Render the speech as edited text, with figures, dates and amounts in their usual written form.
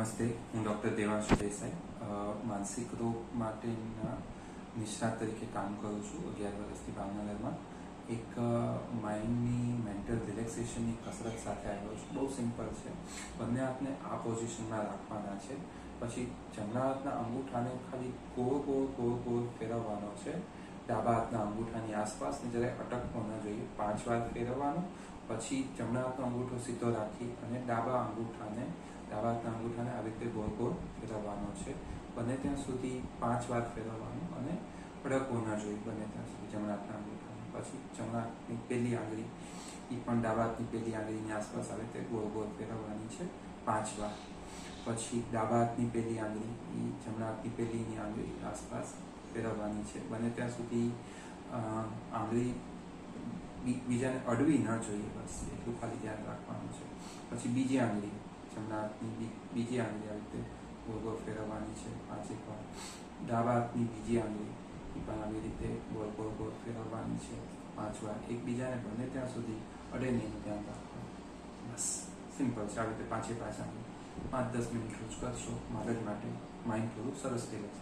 નમસ્તે, હું ડૉક્ટર દેવાંશ દેસાઈ માનસિક રોગ માટેના નિષ્ણાત તરીકે કામ કરું છું 11 વર્ષથી ભાવનગરમાં. એક માઇન્ડની મેન્ટલ રિલેક્સેશનની કસરત સાથે આવ્યો છું. બહુ સિમ્પલ છે. બંને હાથને આ પોઝિશનમાં રાખવાના છે. પછી જમણા હાથના અંગૂઠાને ખાલી ગોળ ફેરવવાનો છે. ડાબા હાથના અંગૂઠાની આસપાસ જરાય અટકવો ન જોઈએ. 5 વાર ફેરવવાનો. પછી જમણા હાથનો અંગૂઠો સીધો રાખી અને ડાબા હાથના અંગૂઠાને આવી રીતે ગોળ ફેરવવાનો છે. બને ત્યાં સુધી 5 વાર ફેરવવાનું અને અડકવો ન જોઈએ બને ત્યાં સુધી જમણા હાથના અંગૂઠાને. પછી જમણા હાથની પહેલી આંગળી એ પણ ડાબા હાથની પહેલી આંગળીની આસપાસ આવી રીતે ગોળ ફેરવવાની છે 5 વાર. પછી ડાબા હાથની પહેલી આંગળી એ જમણા હાથની પહેલીની આંગળી આસપાસ ફેરવવાની છે. બને ત્યાં સુધી આંગળી બીજાને અડવી ન જોઈએ, બસ એટલું ખાલી ધ્યાન રાખવાનું છે. પછી બીજી આંગળી જમણા હાથની બીજી આંગળી આવી રીતે ગોળ ફેરવવાની છે 5 વાર. ડાબા હાથની બીજી આંગળી એ પણ આવી રીતે ગોળ ફેરવવાની છે 5 વાર. એકબીજાને બને ત્યાં સુધી અડે નહીં ધ્યાન રાખવાનું. બસ સિમ્પલ છે. આવી રીતે 5 આંગળી 5-10 મિનિટ રોજ કરશો. મગજ માટે માઇન્ડ થોડું સરસ થઈ જશે.